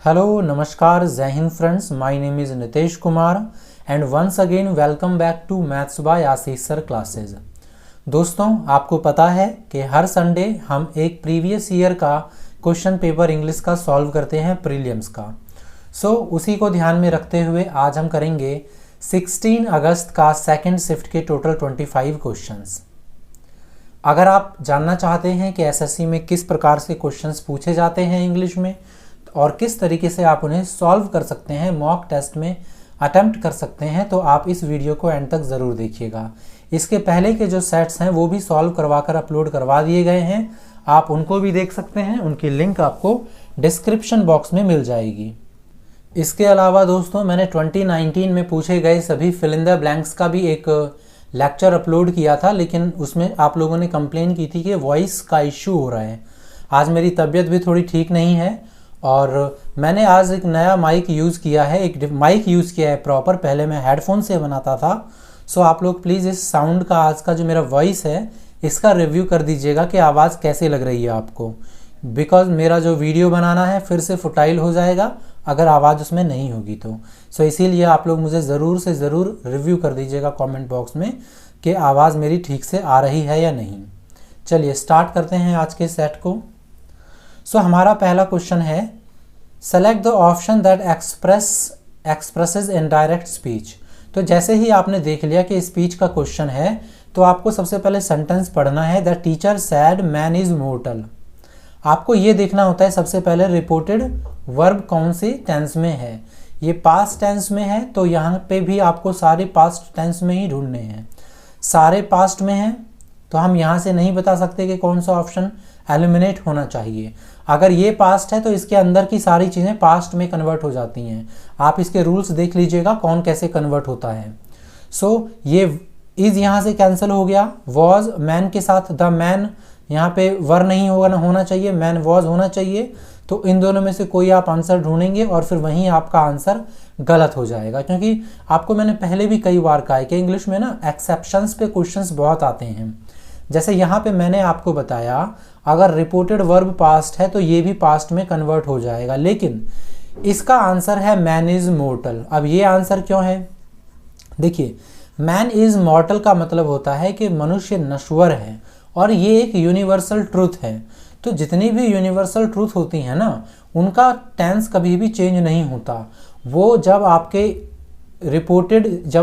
Hello नमस्कार जय हिंद friends, my name is Nitesh Kumar and once again welcome back to maths by Ashish sir classes. दोस्तों, आपको पता है कि हर संडे हम एक प्रीवियस ईयर का क्वेश्चन पेपर इंग्लिश का सॉल्व करते हैं प्रीलिम्स का। उसी को ध्यान में रखते हुए आज हम करेंगे 16 अगस्त का सेकेंड शिफ्ट के टोटल 25 क्वेश्चंस। अगर आप जानना चाहते हैं कि एसएससी में किस प्रकार से क्वेश्चंस पूछे जाते हैं इंग्लिश में और किस तरीके से आप उन्हें सॉल्व कर सकते हैं, मॉक टेस्ट में अटेम्प्ट कर सकते हैं, तो आप इस वीडियो को एंड तक ज़रूर देखिएगा। इसके पहले के जो सेट्स हैं वो भी सॉल्व करवाकर अपलोड करवा दिए गए हैं, आप उनको भी देख सकते हैं। उनकी लिंक आपको डिस्क्रिप्शन बॉक्स में मिल जाएगी। इसके अलावा दोस्तों, मैंने 2019 में पूछे गए सभी फिल इन द ब्लैंक्स का भी एक लेक्चर अपलोड किया था, लेकिन उसमें आप लोगों ने कंप्लेन की थी कि वॉइस का इश्यू हो रहा है। आज मेरी तबीयत भी थोड़ी ठीक नहीं है और मैंने आज एक नया माइक यूज़ किया है, एक माइक यूज़ किया है प्रॉपर। पहले मैं हेडफोन से बनाता था। आप लोग प्लीज़ इस साउंड का, आज का जो मेरा वॉइस है, इसका रिव्यू कर दीजिएगा कि आवाज़ कैसे लग रही है आपको, बिकॉज मेरा जो वीडियो बनाना है फिर से फुटाइल हो जाएगा अगर आवाज़ उसमें नहीं होगी तो इसीलिए आप लोग मुझे ज़रूर से ज़रूर रिव्यू कर दीजिएगा कमेंट बॉक्स में कि आवाज़ मेरी ठीक से आ रही है या नहीं। चलिए स्टार्ट करते हैं आज के सेट को। हमारा पहला क्वेश्चन है, select the option that expresses indirect speech. तो जैसे ही आपने देख लिया कि स्पीच का क्वेश्चन है तो आपको सबसे पहले सेंटेंस पढ़ना है, the teacher sad man is mortar. आपको ये देखना होता है सबसे पहले रिपोर्टेड वर्ब कौन सी टेंस में है। ये पास्ट टेंस में है तो यहाँ पे भी आपको सारे पास्ट टेंस में ही ढूंढने हैं। सारे पास्ट में हैं तो हम यहाँ से नहीं बता सकते कि कौन सा ऑप्शन एलिमिनेट होना चाहिए। अगर ये पास्ट है तो इसके अंदर की सारी चीज़ें पास्ट में कन्वर्ट हो जाती हैं। आप इसके रूल्स देख लीजिएगा कौन कैसे कन्वर्ट होता है। ये इज़ यहाँ से कैंसिल हो गया। वॉज मैन के साथ द मैन यहाँ पे वर नहीं होना चाहिए, मैन वॉज होना चाहिए। तो इन दोनों में से कोई आप आंसर ढूंढेंगे और फिर वहीं आपका आंसर गलत हो जाएगा, क्योंकि आपको मैंने पहले भी कई बार कहा है कि इंग्लिश में ना एक्सेप्शंस पे क्वेश्चंस बहुत आते हैं। जैसे यहाँ पे मैंने आपको बताया, अगर रिपोर्टेड वर्ब पास्ट है तो ये भी पास्ट में कन्वर्ट हो जाएगा, लेकिन इसका आंसर है मैन इज मॉर्टल। अब ये आंसर क्यों है? देखिए, मैन इज मॉर्टल का मतलब होता है कि मनुष्य नश्वर है और ये एक यूनिवर्सल ट्रूथ है। तो जितनी भी यूनिवर्सल ट्रूथ होती हैं ना, उनका टेंस कभी भी चेंज नहीं होता। वो जब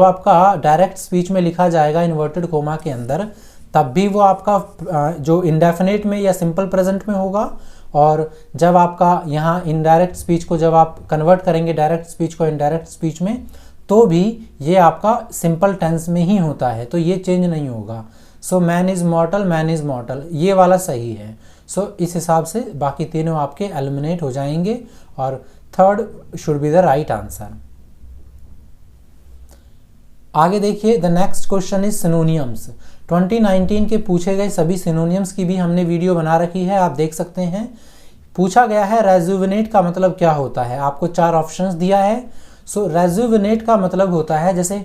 आपका डायरेक्ट स्पीच में लिखा जाएगा इन्वर्टेड कोमा के अंदर, तब भी वो आपका जो इंडेफिनेट में या सिंपल प्रेजेंट में होगा, और जब आपका यहाँ इनडायरेक्ट स्पीच को जब आप कन्वर्ट करेंगे डायरेक्ट स्पीच को इनडायरेक्ट स्पीच में, तो भी ये आपका सिंपल टेंस में ही होता है, तो ये चेंज नहीं होगा। मैन इज़ मॉर्टल, ये वाला सही है। इस हिसाब से बाकी तीनों आपके एलिमिनेट हो जाएंगे और third should be the right answer. आगे देखिए, the next question is synonyms. 2019 के पूछे गए सभी सिनोनियम्स की भी हमने वीडियो बना रखी है, आप देख सकते हैं। पूछा गया है रेजुविनेट का मतलब क्या होता है, आपको 4 ऑप्शंस दिया है। रेजुविनेट का मतलब होता है जैसे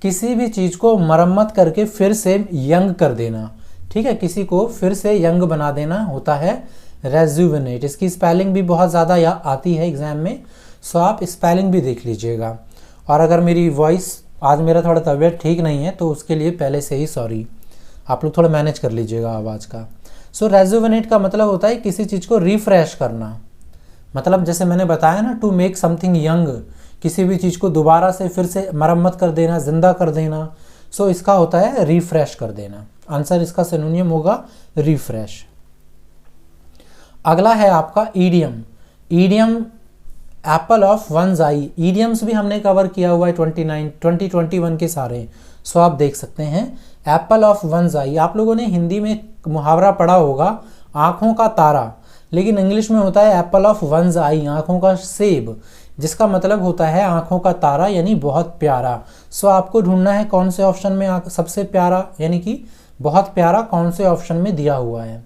किसी भी चीज़ को मरम्मत करके फिर से यंग कर देना, ठीक है, किसी को फिर से यंग बना देना होता है रेजुविनेट। इसकी स्पेलिंग भी बहुत ज़्यादा आती है एग्जाम में, आप स्पेलिंग भी देख लीजिएगा। और अगर मेरी वॉइस, आज मेरा थोड़ा तबीयत ठीक नहीं है तो उसके लिए पहले से ही सॉरी, आप लोग थोड़ा मैनेज कर लीजिएगा आवाज़ का। रेजुविनेट का मतलब होता है किसी चीज़ को रिफ्रेश करना, मतलब जैसे मैंने बताया ना, टू मेक समथिंग यंग, किसी भी चीज़ को दोबारा से फिर से मरम्मत कर देना, जिंदा कर देना। इसका होता है रिफ्रेश कर देना। आंसर इसका सिनोनियम होगा रिफ्रेश। अगला है आपका idiom. Idiom apple of one's eye. Idioms भी हमने कवर किया हुआ है 2021 के सारे। आप देख सकते हैं एप्पल ऑफ वंस आई। आप लोगों ने हिंदी में मुहावरा पढ़ा होगा आंखों का तारा, लेकिन इंग्लिश में होता है एप्पल ऑफ वंस आई, आंखों का सेब, जिसका मतलब होता है आंखों का तारा यानी बहुत प्यारा। आपको ढूंढना है कौन से ऑप्शन में सबसे प्यारा यानी कि बहुत प्यारा कौन से ऑप्शन में दिया हुआ है।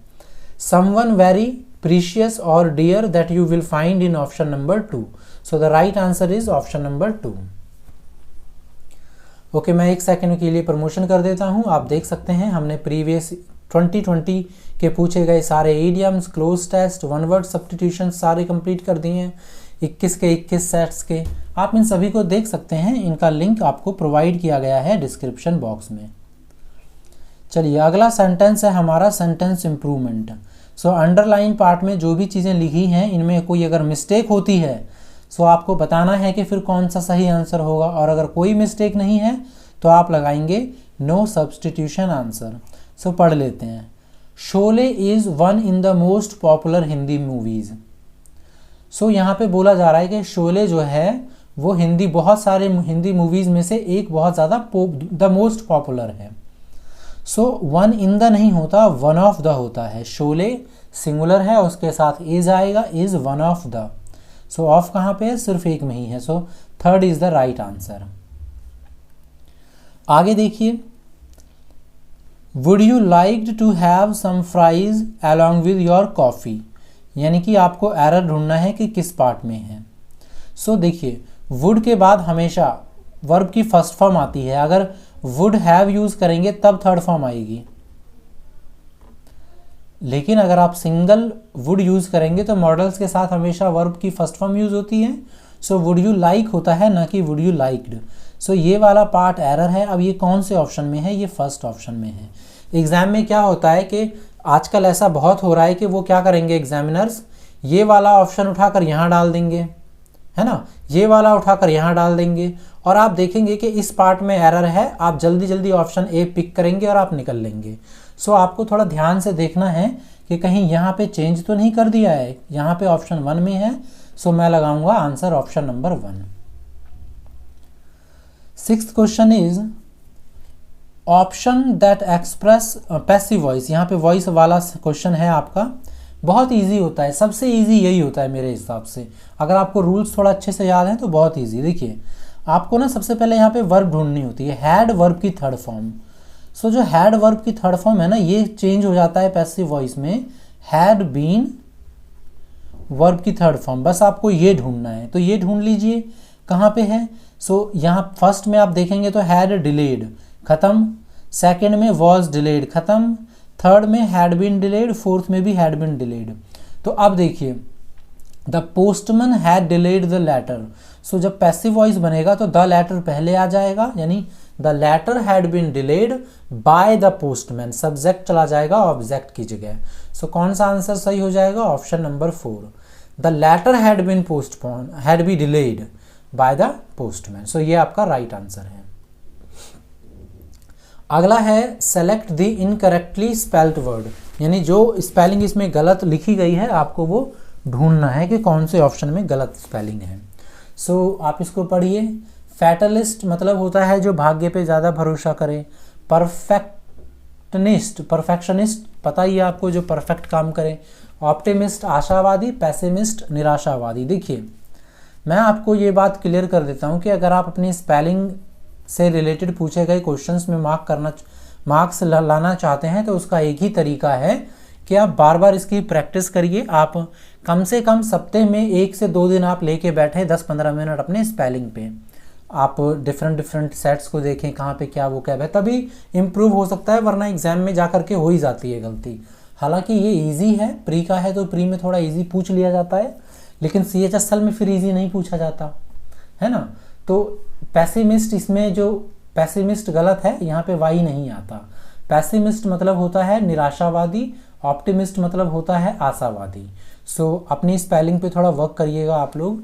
समवन वेरी प्रीशियस और dear that you will find in option number 2। The right answer is option number 2। Okay, मैं एक सेकंड के लिए प्रमोशन कर देता हूं। आप देख सकते हैं हमने प्रीवियस 2020 के पूछे गए सारे idioms, cloze test, one word substitution सारे कंप्लीट कर दिए हैं। 21 के 21 सेट्स के। आप इन सभी को देख सकते हैं, इनका लिंक आपको प्रोवाइड किया गया है डिस्क्रिप्शन बॉक्स में। चलिए अगला सेंटेंस है हमारा sentence improvement. So underline part में जो भी चीज़ें लिखी हैं इनमें कोई अगर मिस्टेक होती है सो आपको बताना है कि फिर कौन सा सही आंसर होगा, और अगर कोई मिस्टेक नहीं है तो आप लगाएंगे नो सब्सटीट्यूशन आंसर। सो पढ़ लेते हैं। Sholay is one in the most popular Hindi movies. So यहाँ पे बोला जा रहा है कि शोले जो है वो बहुत सारे हिंदी मूवीज़ में से एक बहुत ज़्यादा द मोस्ट पॉपुलर है। सो वन इन द नहीं होता, वन ऑफ द होता है। शोले सिंगुलर है, उसके साथ इज आएगा, is one of the. So of कहाँ पे है, सिर्फ एक में ही है। So third is the right answer. आगे देखिए, would you like to have some fries along with your coffee, यानी कि आपको एरर ढूंढना है कि किस पार्ट में है। सो देखिए, वुड के बाद हमेशा वर्ब की फर्स्ट फॉर्म आती है। अगर वुड हैव यूज करेंगे तब थर्ड फॉर्म आएगी, लेकिन अगर आप सिंगल वुड यूज करेंगे तो मॉडल्स के साथ हमेशा वर्ब की फर्स्ट फॉर्म यूज होती है। सो वुड यू लाइक होता है, ना कि वुड यू लाइक्ड। सो ये वाला पार्ट एरर है। अब ये कौन से ऑप्शन में है, ये फर्स्ट ऑप्शन में है। एग्जाम में क्या होता है कि आजकल ऐसा बहुत हो रहा है कि वो क्या करेंगे एग्जामिनर्स, ये वाला ऑप्शन उठाकर यहाँ डाल देंगे, है ना, ये वाला उठाकर यहाँ डाल देंगे, और आप देखेंगे कि इस पार्ट में एरर है। आप जल्दी जल्दी ऑप्शन ए पिक करेंगे और आप निकल लेंगे। सो आपको थोड़ा ध्यान से देखना है कि कहीं यहाँ पे चेंज तो नहीं कर दिया है। यहाँ पे ऑप्शन 1 में है, सो मैं लगाऊंगा answer option number 1। 6th question is option that express passive voice. यहाँ पे वॉइस वाला क्वेश्चन है आपका, बहुत इजी होता है, सबसे इजी यही होता है मेरे हिसाब से। अगर आपको रूल्स थोड़ा अच्छे से याद हैं तो बहुत इजी। देखिए, आपको ना सबसे पहले यहाँ पे वर्ब ढूंढनी होती है, हैड वर्ब की थर्ड फॉर्म। सो जो हैड वर्ब की थर्ड फॉर्म है ना, ये चेंज हो जाता है पैसिव वॉइस में, हैड बीन वर्ब की थर्ड फॉर्म। बस आपको ये ढूंढना है, तो ये ढूंढ लीजिए कहाँ पे है। सो यहाँ फर्स्ट में आप देखेंगे तो हैड डिलेड, खत्म। सेकेंड में वॉज डिलेड, खत्म। थर्ड में हैड बीन डिलेड, फोर्थ में भी हैड बीन डिलेड। तो अब देखिए, the postman had delayed the letter. So जब पैसिव वॉइस बनेगा तो द लेटर पहले आ जाएगा, यानी the letter had been delayed by the postman, subject चला जाएगा ऑब्जेक्ट की जगह। सो कौन सा आंसर सही हो जाएगा, option number 4। The letter had been postpone, had be delayed by the postman. So ये आपका राइट आंसर है। अगला है select the incorrectly spelled word, यानी जो स्पेलिंग इसमें गलत लिखी गई है आपको वो ढूंढना है कि कौन से ऑप्शन में गलत स्पेलिंग है। सो आप इसको पढ़िए। फैटलिस्ट मतलब होता है जो भाग्य पे ज़्यादा भरोसा करे। परफेक्शनिस्ट पता ही है आपको, जो परफेक्ट काम करे। ऑप्टिमिस्ट आशावादी, पेसिमिस्ट निराशावादी। देखिए, मैं आपको ये बात क्लियर कर देता हूँ कि अगर आप अपनी स्पेलिंग से रिलेटेड पूछे गए क्वेश्चंस में मार्क्स लाना चाहते हैं तो उसका एक ही तरीका है कि आप बार बार इसकी प्रैक्टिस करिए। आप कम से कम सप्ताह में 1 से 2 दिन आप लेके बैठे 10-15 मिनट अपने स्पेलिंग पे। आप डिफरेंट सेट्स को देखें कहाँ पे क्या वो कैब है, तभी इम्प्रूव हो सकता है, वरना एग्जाम में जा करके हो ही जाती है गलती। हालांकि ये इजी है, प्री का है तो प्री में थोड़ा इजी पूछ लिया जाता है, लेकिन CHSL में फिर इजी नहीं पूछा जाता है ना। तो पैसिमिस्ट, इसमें जो पैसिमिस्ट गलत है, यहाँ पे वाई नहीं आता। पैसिमिस्ट मतलब होता है निराशावादी, ऑप्टिमिस्ट मतलब होता है आशावादी। सो अपनी स्पेलिंग पे थोड़ा वर्क करिएगा आप लोग।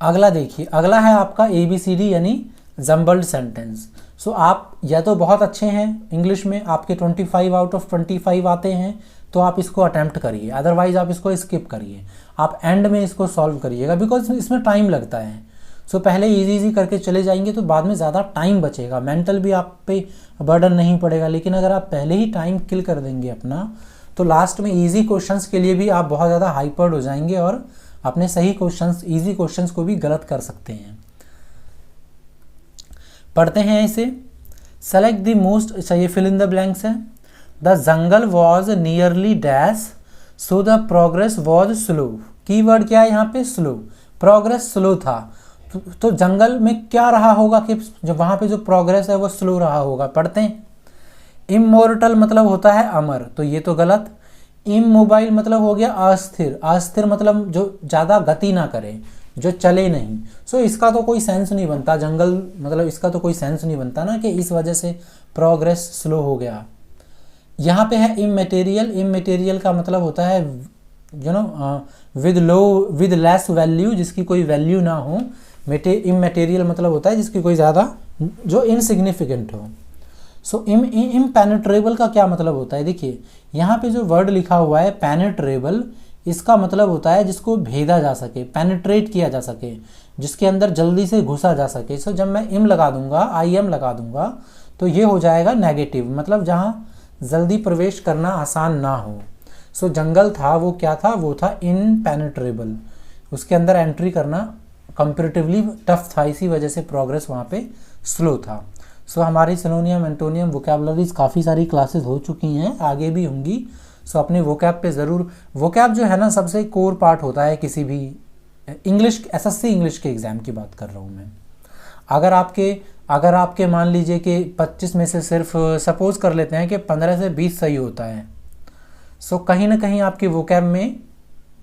अगला देखिए, अगला है आपका ABCD यानी जम्बल्ड सेंटेंस। सो आप या तो बहुत अच्छे हैं इंग्लिश में, आपके 25 आउट ऑफ 25 आते हैं तो आप इसको अटेम्प्ट करिए, अदरवाइज आप इसको स्किप करिए। आप एंड में इसको सॉल्व करिएगा, बिकॉज इसमें टाइम लगता है। सो पहले इजी करके चले जाएंगे तो बाद में ज़्यादा टाइम बचेगा, मेंटल भी आप पे बर्डन नहीं पड़ेगा। लेकिन अगर आप पहले ही टाइम किल कर देंगे अपना, तो लास्ट में इजी क्वेश्चंस के लिए भी आप बहुत ज़्यादा हाइपर्ड हो जाएंगे और अपने सही क्वेश्चंस, इजी क्वेश्चंस को भी गलत कर सकते हैं। पढ़ते हैं इसे। सेलेक्ट द मोस्ट, चाहिए फिल इन द ब्लैंक्स है। The jungle was nearly dash, so the progress was slow. Keyword क्या है यहाँ पे, स्लो। प्रोग्रेस स्लो था, तो जंगल में क्या रहा होगा कि जब वहाँ पे जो प्रोग्रेस है वो स्लो रहा होगा। पढ़ते हैं। इमोर्टल मतलब होता है अमर, तो ये तो गलत। इमोबाइल मतलब हो गया अस्थिर, अस्थिर मतलब जो ज़्यादा गति ना करे, जो चले नहीं। सो इसका तो कोई सेंस नहीं बनता, जंगल मतलब इसका तो कोई सेंस नहीं बनता ना कि इस वजह से प्रोग्रेस स्लो हो गया। यहाँ पे है इमटेरियल, इमटेरियल का मतलब होता है विद लेस वैल्यू, जिसकी कोई वैल्यू ना हो। इमटेरियल मतलब होता है जिसकी कोई ज़्यादा, जो इनसिग्निफिकेंट हो। सो इम्पेनेट्रेबल का क्या मतलब होता है, देखिए यहाँ पे जो वर्ड लिखा हुआ है पेनेट्रेबल, इसका मतलब होता है जिसको भेदा जा सके, पेनेट्रेट किया जा सके, जिसके अंदर जल्दी से घुसा जा सके। सो जब मैं इम लगा दूंगा, आई एम लगा दूंगा, तो ये हो जाएगा नेगेटिव, मतलब जहाँ जल्दी प्रवेश करना आसान ना हो। सो जंगल था वो क्या था, वो था इनपेनेट्रेबल, उसके अंदर एंट्री करना कंपैरेटिवली टफ था, इसी वजह से प्रोग्रेस वहाँ पे स्लो था। सो हमारी सिनोनियम एंटोनियम वोकैबुलरीज काफ़ी सारी क्लासेस हो चुकी हैं, आगे भी होंगी। सो अपने वोकैब पे ज़रूर, वोकैब जो है ना सबसे कोर पार्ट होता है किसी भी इंग्लिश, एसएससी इंग्लिश के एग्ज़ाम की बात कर रहा हूँ मैं। अगर आपके मान लीजिए कि 25 में से सिर्फ सपोज कर लेते हैं कि 15 से 20 सही होता है, सो कहीं ना कहीं आपके वोकैब में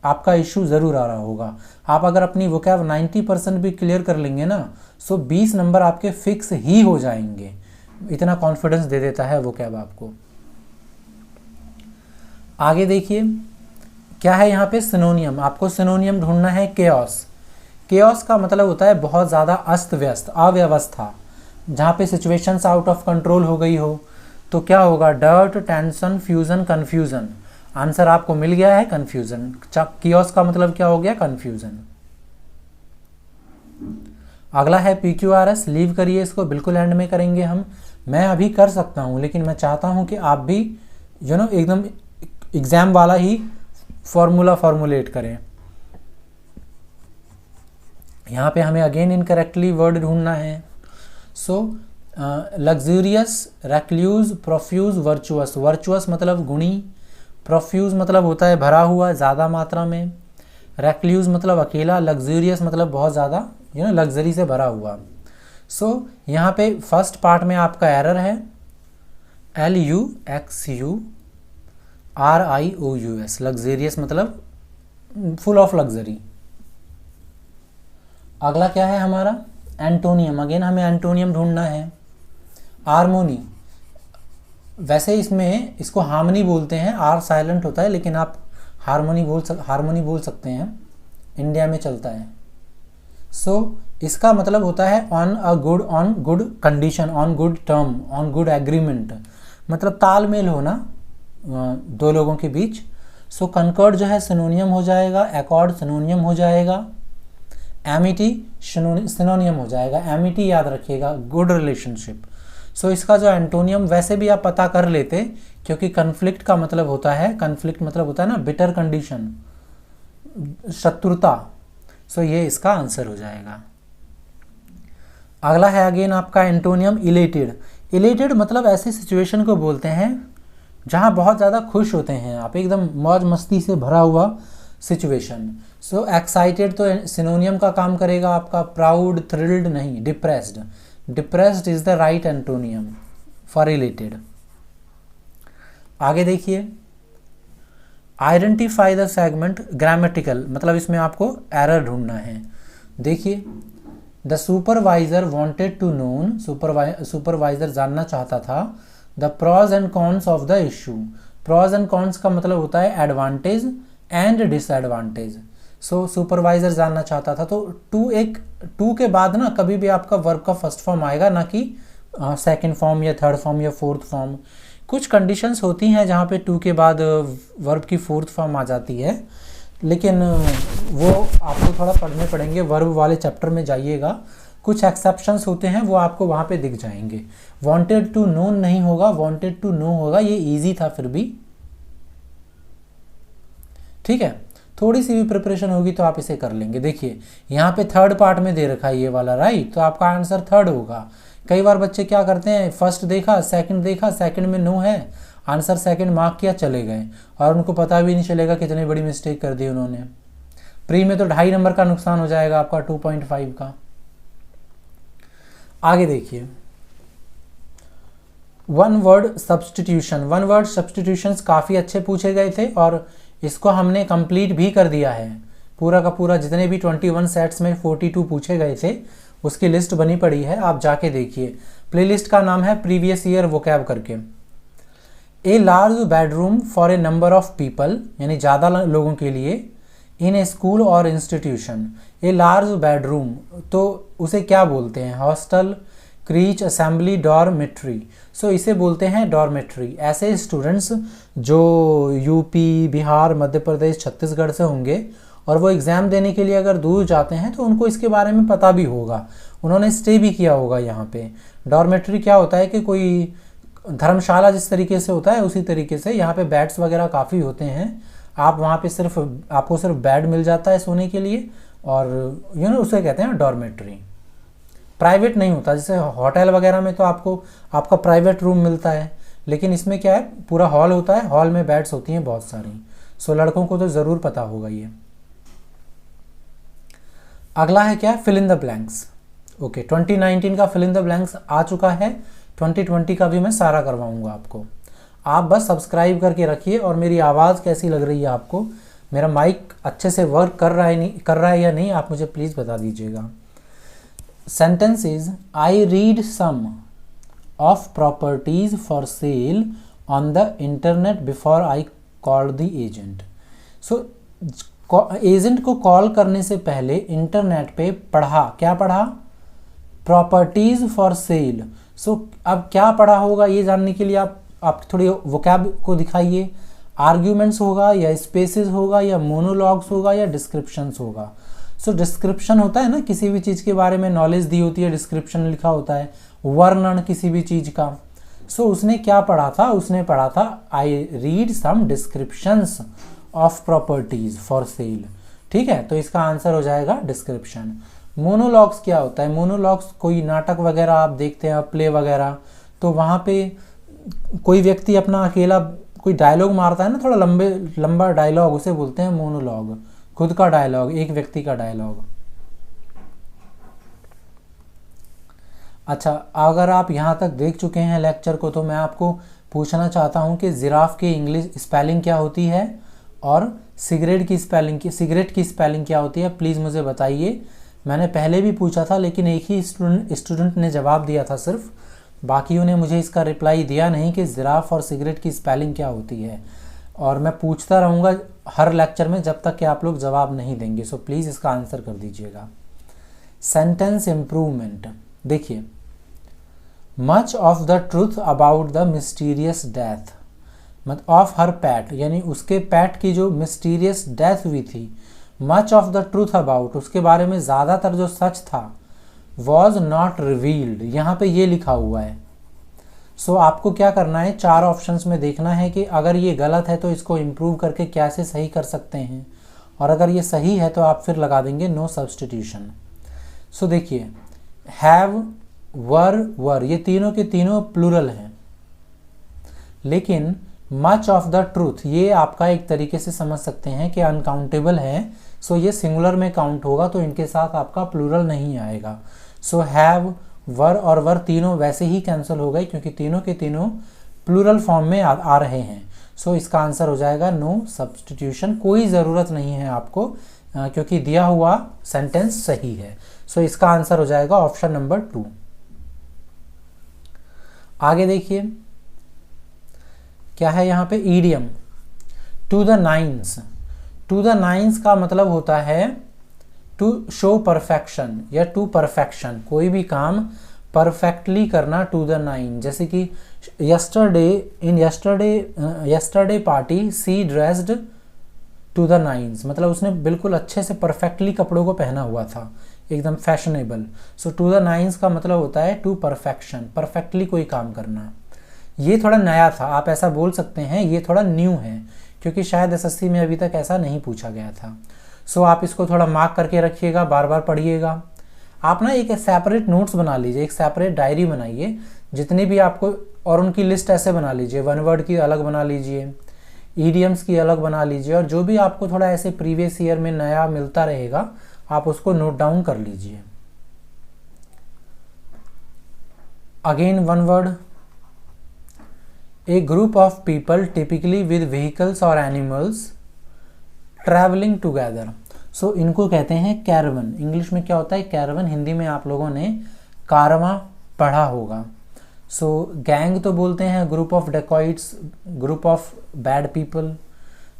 आपका इशू ज़रूर आ रहा होगा। आप अगर अपनी वोकैब 90% भी क्लियर कर लेंगे ना, सो 20 नंबर आपके फिक्स ही हो जाएंगे, इतना कॉन्फिडेंस दे देता है वोकैब आपको। आगे देखिए क्या है यहाँ पे सिनोनियम, आपको सिनोनियम ढूंढना है केओस। केओस का मतलब होता है बहुत ज़्यादा अस्त व्यस्त, अव्यवस्था, जहाँ पे सिचुएशंस आउट ऑफ कंट्रोल हो गई हो। तो क्या होगा, dirt, tension, fusion, confusion. Answer आपको मिल गया है कन्फ्यूजन। कियोस का मतलब क्या हो गया, कन्फ्यूजन। अगला है PQRS, लीव करिए इसको, बिल्कुल एंड में करेंगे हम। मैं अभी कर सकता हूं, लेकिन मैं चाहता हूं कि आप भी एकदम एग्जाम वाला ही फॉर्मूला फॉर्मुलेट करें। यहाँ पे हमें अगेन इनकरेक्टली वर्ड ढूंढना है। सो luxurious, recluse, profuse, virtuous. Virtuous मतलब गुणी, प्रोफ्यूज मतलब होता है भरा हुआ, ज़्यादा मात्रा में, रेक्ल्यूज मतलब अकेला, लग्जूरियस मतलब बहुत ज़्यादा लग्जरी से भरा हुआ। सो यहाँ पे फर्स्ट पार्ट में आपका एरर है, LUXURIOUS, लग्जरियस मतलब फुल ऑफ लग्जरी। अगला क्या है हमारा, एंटोनियम। अगेन हमें एंटोनियम ढूंढना है। हार्मोनी, वैसे इसमें इसको हार्मनी बोलते हैं, आर साइलेंट होता है, लेकिन आप हार्मोनी बोल सकते हैं, इंडिया में चलता है। सो इसका मतलब होता है on good condition, on good term, on good agreement, मतलब तालमेल होना दो लोगों के बीच। सो कंकॉर्ड जो है सिनोनियम हो जाएगा, एकॉर्ड सिनोनियम हो जाएगा, एमिटी सिनोनियम हो जाएगा। एमिटी याद रखिएगा, गुड रिलेशनशिप। सो इसका जो एंटोनियम वैसे भी आप पता कर लेते, क्योंकि कन्फ्लिक्ट का मतलब होता है, कन्फ्लिक्ट मतलब होता है ना बिटर कंडीशन, शत्रुता। सो ये इसका आंसर हो जाएगा। अगला है अगेन आपका एंटोनियम इलेटेड। इलेटेड मतलब ऐसे सिचुएशन को बोलते हैं जहाँ बहुत ज़्यादा खुश होते हैं आप, एकदम मौज मस्ती से भरा हुआ सिचुएशन। सो एक्साइटेड तो सिनोनियम का काम करेगा आपका, प्राउड, थ्रिल्ड नहीं, depressed. Depressed is the right antonym for elated. आगे देखिए, आइडेंटिफाई द सेगमेंट, ग्रामेटिकल मतलब इसमें आपको एरर ढूंढना है। देखिए, the supervisor wanted to known, supervisor जानना चाहता था, the pros and cons of the issue. Pros and cons का मतलब होता है advantage and disadvantage. So supervisor जानना चाहता था, तो टू के बाद ना कभी भी आपका वर्ब का फर्स्ट फॉर्म आएगा, ना कि सेकंड फॉर्म या थर्ड फॉर्म या फोर्थ फॉर्म। कुछ कंडीशंस होती हैं जहाँ पे टू के बाद वर्ब की फोर्थ फॉर्म आ जाती है, लेकिन वो आपको थोड़ा पढ़ने पड़ेंगे, वर्ब वाले चैप्टर में जाइएगा। कुछ एक्सेप्शंस होते हैं, वो आपको वहाँ पे दिख जाएंगे। वांटेड टू नोन नहीं होगा, वांटेड टू नो होगा। ये इजी था फिर भी, ठीक है। थोड़ी सी भी प्रिपरेशन होगी तो आप इसे कर लेंगे। देखिए यहाँ पे थर्ड पार्ट में दे रखा है ये वाला, राइट, तो आपका आंसर थर्ड होगा। कई बार बच्चे क्या करते हैं, फर्स्ट देखा, सेकंड में नो है, आंसर सेकंड मार्क किया, चले गए, और उनको पता भी नहीं चलेगा कितनी बड़ी मिस्टेक कर दी उन्होंने। प्री में तो 2.5 नंबर का नुकसान हो जाएगा आपका, 2.5 का। आगे देखिए, one word substitution, one word substitutions काफ़ी अच्छे पूछे गए थे और इसको हमने कंप्लीट भी कर दिया है। पूरा का पूरा जितने भी 21 सेट्स में 42 पूछे गए थे उसकी लिस्ट बनी पड़ी है, आप जाके देखिए। प्लेलिस्ट का नाम है प्रीवियस ईयर वोकैब करके। A large bedroom for a number of people, यानी ज़्यादा लोगों के लिए, इन ए स्कूल और इंस्टीट्यूशन। ए लार्ज बेडरूम तो उसे क्या बोलते हैं? Hostel, creche, assembly, dormitory. So इसे बोलते हैं डॉर्मेट्री। ऐसे स्टूडेंट्स जो यूपी, बिहार, मध्य प्रदेश, छत्तीसगढ़ से होंगे और वो एग्ज़ाम देने के लिए अगर दूर जाते हैं तो उनको इसके बारे में पता भी होगा, उन्होंने स्टे भी किया होगा यहाँ पे। डॉर्मेट्री क्या होता है कि कोई धर्मशाला जिस तरीके से होता है उसी तरीके से यहाँ पे बेड्स वगैरह काफ़ी होते हैं। आप वहाँ पे आपको सिर्फ बेड मिल जाता है सोने के लिए और उसे कहते हैं डॉर्मेट्री। प्राइवेट नहीं होता, जैसे होटल वगैरह में तो आपका प्राइवेट रूम मिलता है, लेकिन इसमें क्या है, पूरा हॉल होता है, हॉल में बेड्स होती हैं बहुत सारी। सो लड़कों को तो ज़रूर पता होगा ये। अगला है क्या? Fill in the blanks. Okay, 2019 का फिल इन द ब्लैंक्स आ चुका है, 2020 का भी मैं सारा करवाऊंगा आपको। आप बस सब्सक्राइब करके रखिए। और मेरी आवाज़ कैसी लग रही है आपको, मेरा माइक अच्छे से वर्क कर रहा है या नहीं, आप मुझे प्लीज़ बता दीजिएगा। Sentence is, I read some of properties for sale on the internet before I called the agent. So agent को कॉल करने से पहले इंटरनेट पे पढ़ा, क्या पढ़ा? Properties for cell. सो अब क्या पढ़ा होगा ये जानने के लिए आप थोड़ी वोकैब को दिखाइए। आर्ग्यूमेंट्स होगा या स्पेसेस होगा या मोनोलॉग्स होगा या डिस्क्रिप्शंस होगा। सो डिस्क्रिप्शन होता है ना, किसी भी चीज़ के बारे में नॉलेज दी होती है, डिस्क्रिप्शन लिखा होता है, वर्णन किसी भी चीज़ का। सो उसने क्या पढ़ा था? उसने पढ़ा था I read some descriptions of properties for sale. ठीक है, तो इसका आंसर हो जाएगा डिस्क्रिप्शन। मोनोलॉग्स क्या होता है? मोनोलॉग्स कोई नाटक वगैरह आप देखते हैं, प्ले वगैरह, तो वहाँ पे कोई व्यक्ति अपना अकेला कोई डायलॉग मारता है ना, थोड़ा लंबा डायलॉग, उसे बोलते हैं मोनोलॉग। खुद का डायलॉग, एक व्यक्ति का डायलॉग। अच्छा, अगर आप यहाँ तक देख चुके हैं लेक्चर को तो मैं आपको पूछना चाहता हूँ कि जिराफ की इंग्लिश स्पेलिंग क्या होती है और सिगरेट की स्पेलिंग क्या होती है, प्लीज़ मुझे बताइए। मैंने पहले भी पूछा था लेकिन एक ही स्टूडेंट ने जवाब दिया था सिर्फ, बाकियों ने मुझे इसका रिप्लाई दिया नहीं कि जिराफ और सिगरेट की स्पेलिंग क्या होती है। और मैं पूछता रहूँगा हर लेक्चर में जब तक कि आप लोग जवाब नहीं देंगे। सो प्लीज़ इसका आंसर कर दीजिएगा। सेंटेंस इम्प्रूवमेंट देखिए, much of the truth about the mysterious death of her PAT, यानी उसके पैट की जो मिस्टीरियस डेथ हुई थी, much of the truth about, उसके बारे में ज़्यादातर जो सच था, वॉज नॉट रिवील्ड, यहाँ पे ये लिखा हुआ है। सो आपको क्या करना है, 4 ऑप्शंस में देखना है कि अगर ये गलत है तो इसको इम्प्रूव करके कैसे सही कर सकते हैं, और अगर ये सही है तो आप फिर लगा देंगे नो सब्स्टिट्यूशन। सो देखिए, हैव, वर ये तीनों के तीनों प्लूरल हैं, लेकिन मच ऑफ द ट्रूथ ये आपका एक तरीके से समझ सकते हैं कि अनकाउंटेबल है। सो ये सिंगुलर में काउंट होगा तो इनके साथ आपका प्लूरल नहीं आएगा। सो हैव, वर और वर तीनों वैसे ही कैंसिल हो गए क्योंकि तीनों के तीनों प्लूरल फॉर्म में आ रहे हैं। सो इसका आंसर हो जाएगा नो सब्स्टिट्यूशन। कोई ज़रूरत नहीं है आपको क्योंकि दिया हुआ सेंटेंस सही है। सो इसका आंसर हो जाएगा ऑप्शन नंबर 2। आगे देखिए क्या है यहाँ पे, idiom to the nines. To the nines का मतलब होता है टू शो परफेक्शन या टू परफेक्शन, कोई भी काम परफेक्टली करना टू द नाइन। जैसे कि yesterday party she dressed to the nines, मतलब उसने बिल्कुल अच्छे से परफेक्टली कपड़ों को पहना हुआ था, एकदम fashionable. So to the nines का मतलब होता है टू परफेक्शन, परफेक्टली कोई काम करना। ये थोड़ा नया था, आप ऐसा बोल सकते हैं, ये थोड़ा न्यू है क्योंकि शायद एसएससी में अभी तक ऐसा नहीं पूछा गया था। सो आप इसको थोड़ा मार्क करके रखिएगा, बार बार पढ़िएगा। आप ना एक सेपरेट नोट्स बना लीजिए, एक सेपरेट डायरी बनाइए, जितनी भी आपको, और उनकी लिस्ट ऐसे बना लीजिए, वन वर्ड की अलग बना लीजिए, ईडियम्स की अलग बना लीजिए, और जो भी आपको थोड़ा ऐसे प्रीवियस ईयर में नया मिलता रहेगा आप उसको नोट डाउन कर लीजिए। Again one word, A group of people typically with vehicles और एनिमल्स ट्रैवलिंग टुगेदर। सो इनको कहते हैं कैरवन। इंग्लिश में क्या होता है कैरवन, हिंदी में आप लोगों ने कारवां पढ़ा होगा। सो गैंग तो बोलते हैं group of dacoits, group of bad people,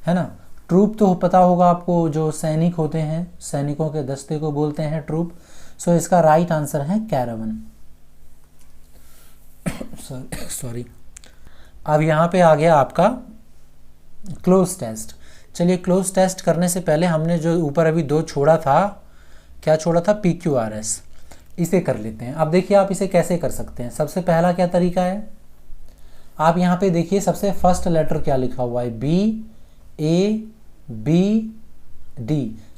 है ना। ट्रूप तो पता होगा आपको, जो सैनिक होते हैं, सैनिकों के दस्ते को बोलते हैं ट्रूप। सो इसका राइट आंसर है कैरवन। सॉरी। अब यहाँ पे आ गया आपका क्लोज टेस्ट। चलिए क्लोज टेस्ट करने से पहले हमने जो ऊपर अभी दो छोड़ा था, क्या छोड़ा था, PQRS, इसे कर लेते हैं। अब देखिए आप इसे कैसे कर सकते हैं। सबसे पहला क्या तरीका है, आप यहाँ पे देखिए सबसे फर्स्ट लेटर क्या लिखा हुआ है, BABD।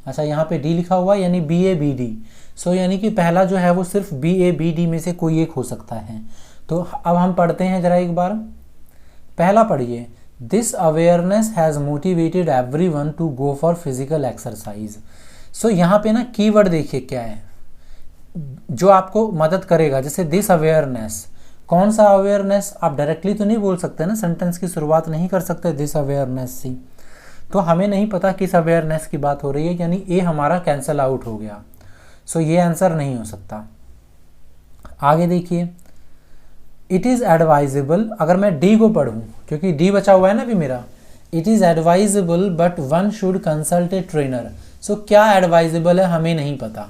अच्छा यहाँ पे D लिखा हुआ है यानी BABD। सो यानी कि पहला जो है वो सिर्फ BABD में से कोई एक हो सकता है। तो अब हम पढ़ते हैं जरा एक बार। पहला पढ़िए, this awareness has motivated everyone to go for physical exercise. So यहाँ पे ना कीवर्ड देखिए क्या है जो आपको मदद करेगा। जैसे दिस अवेयरनेस, कौन सा अवेयरनेस, आप डायरेक्टली तो नहीं बोल सकते ना, सेंटेंस की शुरुआत नहीं कर सकते दिस अवेयरनेस से, तो हमें नहीं पता किस अवेयरनेस की बात हो रही है, यानी ए हमारा कैंसल आउट हो गया। सो ये आंसर नहीं हो सकता। आगे देखिए, इट इज़ एडवाइजेबल, अगर मैं डी को पढ़ूँ क्योंकि डी बचा हुआ है ना अभी मेरा, it is advisable but one should consult a trainer. So क्या एडवाइजेबल है हमें नहीं पता।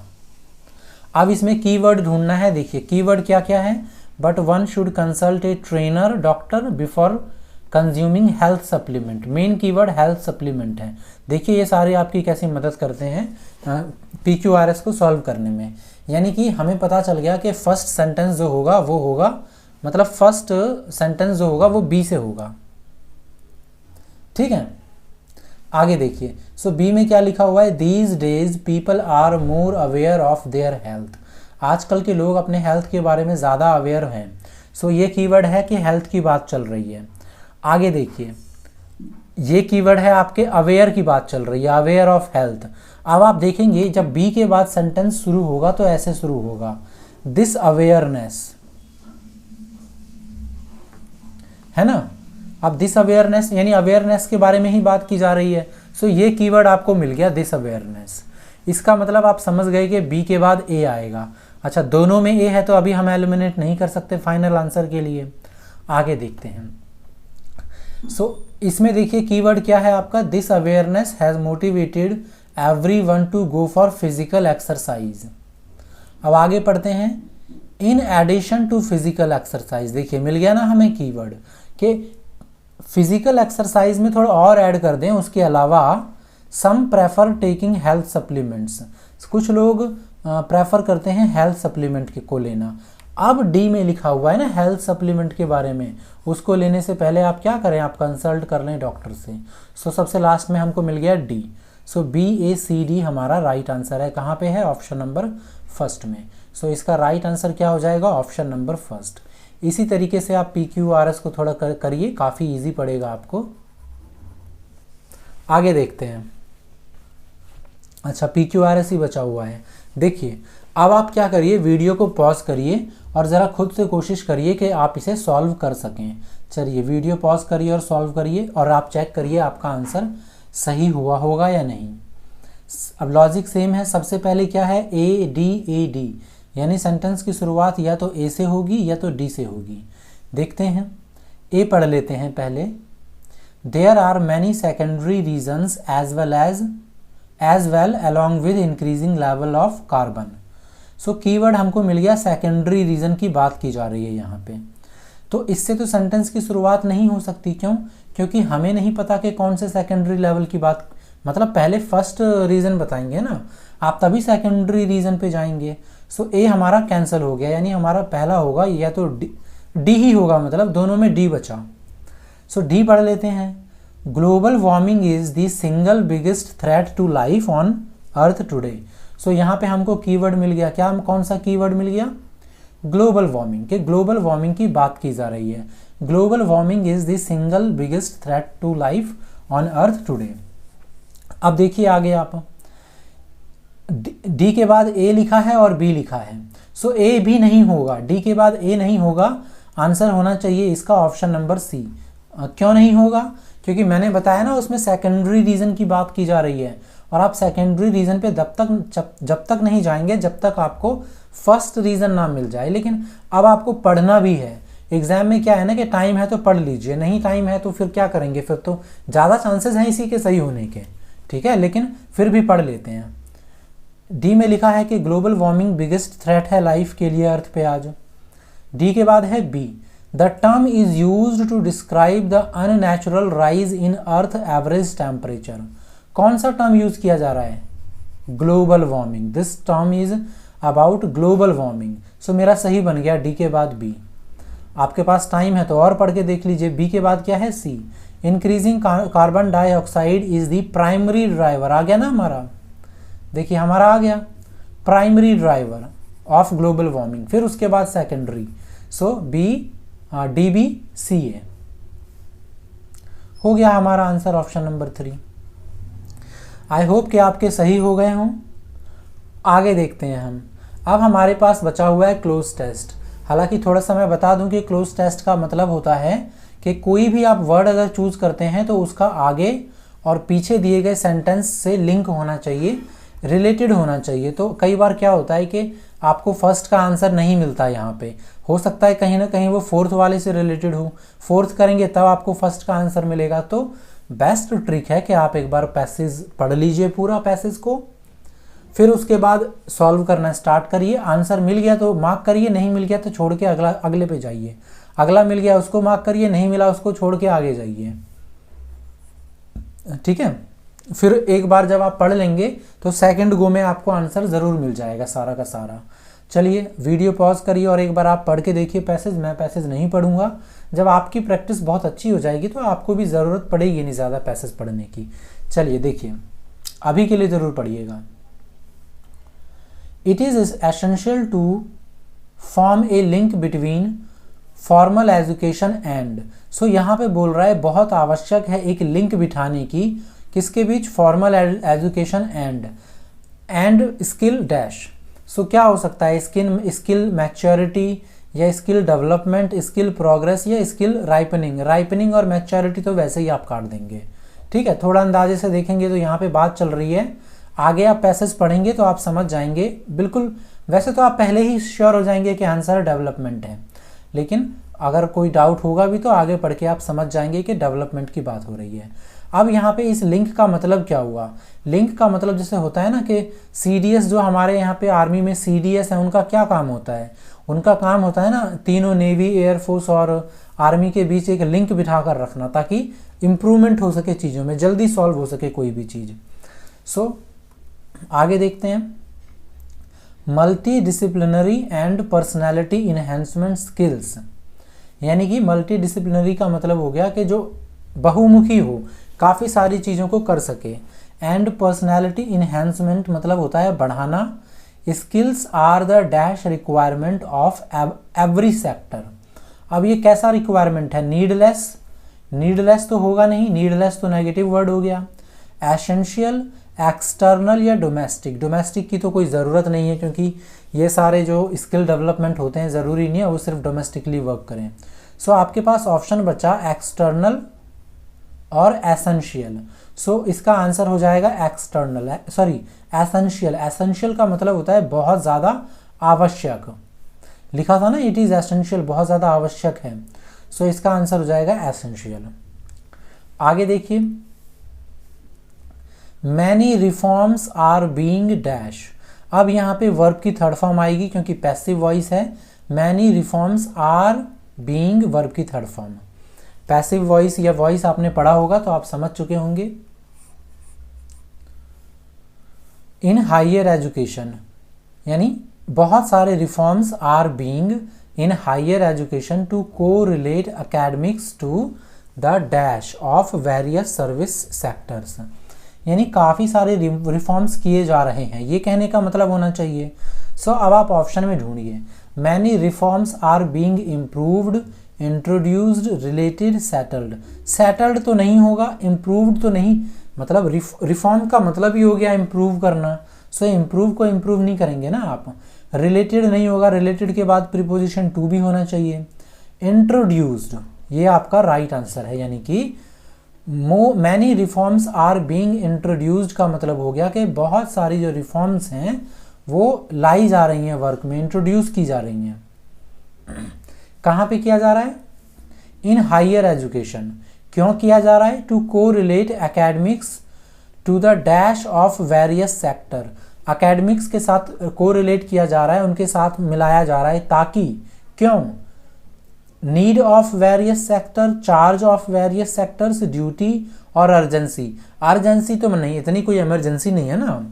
अब इसमें कीवर्ड ढूंढना है। देखिए कीवर्ड क्या क्या है, but one should consult a trainer, doctor before consuming health supplement. Main keyword health supplement है। देखिए ये सारे आपकी कैसी मदद करते हैं PQRS को सॉल्व करने में। यानी कि हमें पता चल गया कि फर्स्ट सेंटेंस जो होगा वो होगा, मतलब फर्स्ट सेंटेंस जो होगा वो बी से होगा, ठीक है। आगे देखिए, सो बी में क्या लिखा हुआ है, these days people are more aware of their health. आजकल के लोग अपने हेल्थ के बारे में ज़्यादा अवेयर हैं। सो ये कीवर्ड है कि हेल्थ की बात चल रही है। आगे देखिए, ये कीवर्ड है आपके अवेयर की बात चल रही है, अवेयर ऑफ हेल्थ। अब आप देखेंगे जब बी के बाद सेंटेंस शुरू होगा तो ऐसे शुरू होगा, दिस अवेयरनेस, है ना। अब दिस अवेयरनेस यानी अवेयरनेस के बारे में ही बात की जा रही है। सो ये कीवर्ड आपको मिल गया दिस अवेयरनेस। इसका मतलब आप समझ गए कि बी के बाद ए आएगा। अच्छा दोनों में ए है तो अभी हम एलिमिनेट नहीं कर सकते फाइनल आंसर के लिए। आगे देखते हैं। सो इसमें देखिए कीवर्ड क्या है आपका, this awareness has motivated everyone to go for physical exercise. अब आगे पढ़ते हैं, in addition to physical exercise. देखिए मिल गया ना हमें कीवर्ड कि फिजिकल एक्सरसाइज में थोड़ा और ऐड कर दें उसके अलावा, सम प्रेफर टेकिंग हेल्थ सप्लीमेंट्स। कुछ लोग प्रेफर करते हैं हेल्थ सप्लीमेंट को लेना। अब डी में लिखा हुआ है ना हेल्थ सप्लीमेंट के बारे में, उसको लेने से पहले आप क्या करें, आप कंसल्ट कर लें डॉक्टर से। सो सबसे लास्ट में हमको मिल गया डी। सो BACD हमारा राइट आंसर है। कहाँ पे है, ऑप्शन नंबर फर्स्ट में। सो इसका राइट आंसर क्या हो जाएगा, ऑप्शन नंबर फर्स्ट। इसी तरीके से आप PQRS को थोड़ा करिए, काफ़ी इजी पड़ेगा आपको। आगे देखते हैं। अच्छा PQRS ही बचा हुआ है। देखिए अब आप क्या करिए, वीडियो को पॉज करिए और ज़रा खुद से कोशिश करिए कि आप इसे सॉल्व कर सकें। चलिए वीडियो पॉज करिए और सॉल्व करिए और आप चेक करिए आपका आंसर सही हुआ होगा या नहीं। अब लॉजिक सेम है। सबसे पहले क्या है, ADAD, यानी सेंटेंस की शुरुआत या तो ए से होगी या तो डी से होगी। देखते हैं, ए पढ़ लेते हैं पहले। There are many secondary reasons as well along with increasing level of carbon. So keyword हमको मिल गया सेकेंडरी रीजन की बात की जा रही है यहाँ पे। तो इससे तो सेंटेंस की शुरुआत नहीं हो सकती। क्यों, क्योंकि हमें नहीं पता कि कौन से सेकेंडरी लेवल की बात, मतलब पहले फर्स्ट रीजन बताएंगे ना आप, तभी सेकेंडरी रीजन पे जाएंगे। सो ए हमारा कैंसिल हो गया, यानी हमारा पहला होगा या तो डी ही होगा, मतलब दोनों में डी बचा। सो डी पढ़ लेते हैं। Global warming is the single biggest threat to life on earth today. So यहाँ पे हमको कीवर्ड मिल गया, क्या कौन सा कीवर्ड मिल गया, ग्लोबल वार्मिंग। के ग्लोबल वार्मिंग की बात की जा रही है। Global warming is the single biggest threat to life on earth today. अब देखिए आगे आप, डी के बाद ए लिखा है और बी लिखा है। सो ए भी नहीं होगा, डी के बाद ए नहीं होगा, आंसर होना चाहिए इसका ऑप्शन नंबर सी, क्यों नहीं होगा? क्योंकि मैंने बताया ना उसमें सेकेंडरी रीज़न की बात की जा रही है, और आप सेकेंडरी रीज़न पे जब तक नहीं जाएंगे जब तक आपको फर्स्ट रीज़न ना मिल जाए। लेकिन अब आपको पढ़ना भी है। एग्जाम में क्या है ना कि टाइम है तो पढ़ लीजिए, नहीं टाइम है तो फिर क्या करेंगे, फिर तो ज़्यादा चांसेस हैं इसी के सही होने के, ठीक है, लेकिन फिर भी पढ़ लेते हैं। डी में लिखा है कि ग्लोबल वार्मिंग बिगेस्ट थ्रेट है लाइफ के लिए अर्थ पे आज। डी के बाद है B, the term is used to describe the unnatural rise in earth average temperature. कौन सा टर्म यूज किया जा रहा है? Global warming. This term is about global warming. So मेरा सही बन गया डी के बाद बी। आपके पास टाइम है तो और पढ़ के देख लीजिए। बी के बाद क्या है? C, increasing carbon dioxide is the primary driver. आ गया ना हमारा, देखिए हमारा आ गया primary driver of global warming. फिर उसके बाद secondary. So B, D, B, C, A हो गया हमारा answer option number 3। I hope कि आपके सही हो गए हों। आगे देखते हैं हम। अब हमारे पास बचा हुआ है क्लोज टेस्ट। हालांकि थोड़ा सा मैं बता दूं कि क्लोज टेस्ट का मतलब होता है कि कोई भी आप वर्ड अगर चूज करते हैं तो उसका आगे और पीछे दिए गए सेंटेंस से लिंक होना चाहिए, रिलेटेड होना चाहिए। तो कई बार क्या होता है कि आपको फर्स्ट का आंसर नहीं मिलता, यहाँ पे हो सकता है कहीं ना कहीं वो फोर्थ वाले से रिलेटेड हो, फोर्थ करेंगे तब आपको फर्स्ट का आंसर मिलेगा। तो बेस्ट ट्रिक है कि आप एक बार पैसेज पढ़ लीजिए, पूरा पैसेज को, फिर उसके बाद सॉल्व करना स्टार्ट करिए। आंसर मिल गया तो मार्क करिए, नहीं मिल गया तो छोड़ के अगले पे जाइए। अगला मिल गया उसको मार्क करिए, नहीं मिला उसको छोड़ के आगे जाइए, ठीक है। फिर एक बार जब आप पढ़ लेंगे तो सेकंड गो में आपको आंसर ज़रूर मिल जाएगा सारा का सारा। चलिए वीडियो पॉज करिए और एक बार आप पढ़ के देखिए पैसेज। मैं पैसेज नहीं पढ़ूंगा, जब आपकी प्रैक्टिस बहुत अच्छी हो जाएगी तो आपको भी ज़रूरत पड़ेगी नहीं ज़्यादा पैसेज पढ़ने की। चलिए देखिए, अभी के लिए ज़रूर पढ़िएगा। It is essential to form a link between formal education and, so यहाँ पे बोल रहा है बहुत आवश्यक है एक लिंक बिठाने की, किसके बीच? Formal education and skill dash. So क्या हो सकता है? स्किल मैच्योरिटी या स्किल डेवलपमेंट, स्किल प्रोग्रेस या स्किल राइपनिंग। राइपनिंग और मैच्योरिटी तो वैसे ही आप काट देंगे, ठीक है। थोड़ा अंदाजे से देखेंगे तो यहाँ पे बात चल रही है, आगे आप पैसेज पढ़ेंगे तो आप समझ जाएंगे बिल्कुल। वैसे तो आप पहले ही श्योर हो जाएंगे कि आंसर डेवलपमेंट है, लेकिन अगर कोई डाउट होगा भी तो आगे पढ़ के आप समझ जाएंगे कि डेवलपमेंट की बात हो रही है। अब यहाँ पे इस लिंक का मतलब क्या हुआ? लिंक का मतलब जैसे होता है ना कि CDS, जो हमारे यहाँ पे आर्मी में CDS है, उनका क्या काम होता है? उनका काम होता है ना तीनों नेवी, एयरफोर्स और आर्मी के बीच एक लिंक बिठा कर रखना, ताकि इम्प्रूवमेंट हो सके चीज़ों में, जल्दी सॉल्व हो सके कोई भी चीज़। सो आगे देखते हैं। Multi disciplinary and personality enhancement skills, यानी कि मल्टी डिसिप्लिनरी का मतलब हो गया कि जो बहुमुखी हो, काफ़ी सारी चीज़ों को कर सके। एंड पर्सनैलिटी इन्हेंसमेंट मतलब होता है बढ़ाना। Skills are the dash requirement of every sector. अब ये कैसा रिक्वायरमेंट है? नीडलेस, नीडलेस तो होगा नहीं, नीडलेस तो नेगेटिव वर्ड हो गया। एसेंशियल, एक्सटर्नल या डोमेस्टिक। डोमेस्टिक की तो कोई ज़रूरत नहीं है, क्योंकि ये सारे जो स्किल डेवलपमेंट होते हैं ज़रूरी नहीं है वो सिर्फ डोमेस्टिकली वर्क करें। सो आपके पास ऑप्शन बचा एक्सटर्नल और एसेंशियल। सो इसका आंसर हो जाएगा एक्सटर्नल, सॉरी एसेंशियल। एसेंशियल का मतलब होता है बहुत ज़्यादा आवश्यक, लिखा था ना इट इज़ एसेंशियल, बहुत ज़्यादा आवश्यक है। सो इसका आंसर हो जाएगा एसेंशियल। आगे देखिए, many reforms are being dash. अब यहाँ पे वर्ब की थर्ड फॉर्म आएगी क्योंकि पैसिव वॉइस है। Many reforms are being verb की थर्ड फॉर्म। पैसिव वॉइस या वॉइस आपने पढ़ा होगा तो आप समझ चुके होंगे। इन हायर एजुकेशन, यानी बहुत सारे reforms are being in higher education to को relate academics to the dash of various service sectors, यानी काफ़ी सारे रिफॉर्म्स किए जा रहे हैं, ये कहने का मतलब होना चाहिए। सो अब आप ऑप्शन में ढूंढिए। Many reforms are being improved, introduced, related, settled. Settled तो नहीं होगा, इम्प्रूव्ड तो नहीं, मतलब रिफॉर्म का मतलब ही हो गया इम्प्रूव करना। सो इम्प्रूव को इम्प्रूव नहीं करेंगे ना आप। रिलेटेड नहीं होगा, रिलेटेड के बाद प्रीपोजिशन टू भी होना चाहिए। इंट्रोड्यूस्ड, ये आपका राइट आंसर है, यानी कि many reforms are being introduced का मतलब हो गया कि बहुत सारी जो रिफॉर्म्स हैं वो लाई जा रही हैं वर्क में, इंट्रोड्यूस की जा रही हैं। कहाँ पे किया जा रहा है? In higher education. क्यों किया जा रहा है? टू को relate academics to the dash of various sector. Academics के साथ को रिलेट किया जा रहा है, उनके साथ मिलाया जा रहा है, ताकि क्यों? Need of various sector, charge of various sectors, duty और अर्जेंसी। अर्जेंसी तो नहीं, इतनी कोई इमरजेंसी नहीं है ना,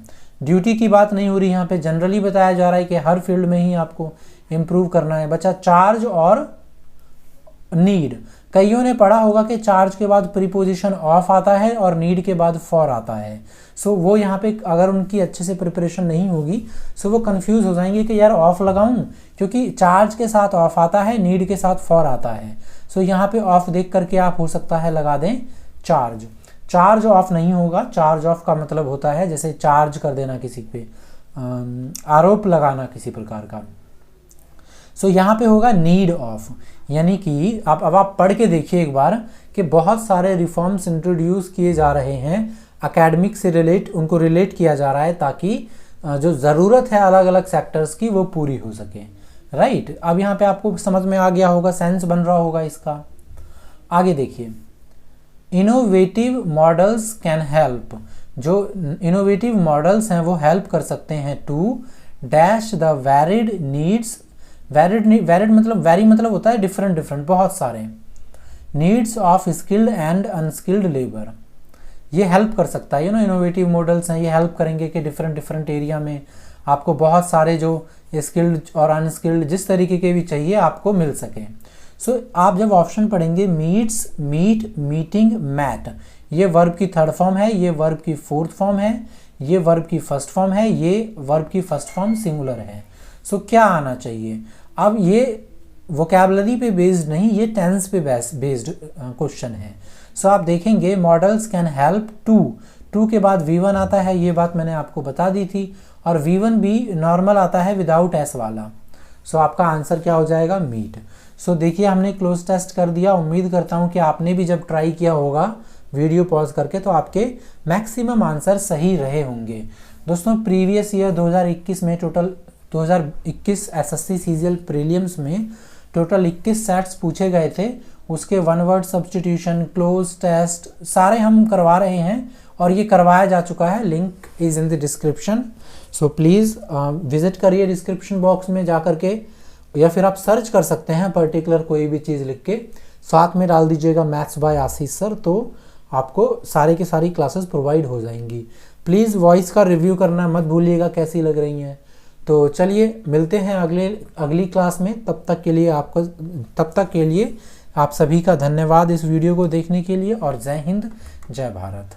ड्यूटी की बात नहीं हो रही यहाँ पे। जनरली बताया जा रहा है कि हर फील्ड में ही आपको इम्प्रूव करना है। बचा चार्ज और नीड। कईयों ने पढ़ा होगा कि चार्ज के बाद प्रीपोजिशन ऑफ आता है और नीड के बाद फॉर आता है। सो वो यहाँ पे अगर उनकी अच्छे से प्रिपरेशन नहीं होगी सो वो कंफ्यूज हो जाएंगे कि यार ऑफ लगाऊं, क्योंकि चार्ज के साथ ऑफ आता है, नीड के साथ फॉर आता है। सो यहाँ पे ऑफ देख करके आप हो सकता है लगा दें चार्ज। चार्ज ऑफ नहीं होगा। चार्ज ऑफ का मतलब होता है जैसे चार्ज कर देना किसी पे, आरोप लगाना किसी प्रकार का। सो यहाँ पे होगा नीड ऑफ, यानी कि अब आप पढ़ के देखिए एक बार कि बहुत सारे रिफॉर्म्स इंट्रोड्यूस किए जा रहे हैं, एकेडमिक से उनको रिलेट किया जा रहा है ताकि जो ज़रूरत है अलग अलग सेक्टर्स की वो पूरी हो सके। राइट, अब यहाँ पे आपको समझ में आ गया होगा, सेंस बन रहा होगा इसका। आगे देखिए, इनोवेटिव मॉडल्स कैन हेल्प। जो इनोवेटिव मॉडल्स हैं वो हेल्प कर सकते हैं to dash the varied needs. Varied मतलब वेरी मतलब होता है डिफरेंट डिफरेंट, बहुत सारे needs of skilled and unskilled labour. ये हेल्प कर सकता है, इनोवेटिव मॉडल्स हैं, ये हेल्प करेंगे कि डिफरेंट डिफरेंट एरिया में आपको बहुत सारे जो स्किल्ड और अनस्किल्ड जिस तरीके के भी चाहिए आपको मिल सके। सो आप जब ऑप्शन पढ़ेंगे मीट्स, मीट, मीटिंग, मैट, ये वर्ब की थर्ड फॉर्म है, ये वर्ब की फोर्थ फॉर्म है, ये वर्ब की फर्स्ट फॉर्म है, ये वर्ब की फर्स्ट फॉर्म सिंगुलर है। सो क्या आना चाहिए? अब ये वोकैबुलरी पे बेस्ड नहीं, ये टेंस पे बेस्ड क्वेश्चन है। सो आप देखेंगे मॉडल्स कैन हेल्प टू के बाद V1 आता है, ये बात मैंने आपको बता दी थी, और V1 भी नॉर्मल आता है विदाउट एस वाला। सो आपका आंसर क्या हो जाएगा? मीट। सो देखिए हमने क्लोज टेस्ट कर दिया। उम्मीद करता हूँ कि आपने भी जब ट्राई किया होगा वीडियो पॉज करके तो आपके मैक्सिमम आंसर सही रहे होंगे। दोस्तों प्रीवियस ईयर 2021 में टोटल 2021 एसएससी सीजीएल प्रीलिम्स में टोटल 21 सेट्स पूछे गए थे। उसके one word substitution, cloze test सारे हम करवा रहे हैं और ये करवाया जा चुका है। Link is in the description. So please visit करिए डिस्क्रिप्शन बॉक्स में जा करके, या फिर आप सर्च कर सकते हैं पर्टिकुलर कोई भी चीज़ लिख के, साथ में डाल दीजिएगा मैथ्स बाय आशीष सर, तो आपको सारी की सारी क्लासेस प्रोवाइड हो जाएंगी। प्लीज़ वॉइस का रिव्यू करना मत भूलिएगा कैसी लग रही हैं। तो चलिए मिलते हैं अगली क्लास में। तब तक के लिए आप सभी का धन्यवाद इस वीडियो को देखने के लिए, और जय हिंद, जय भारत।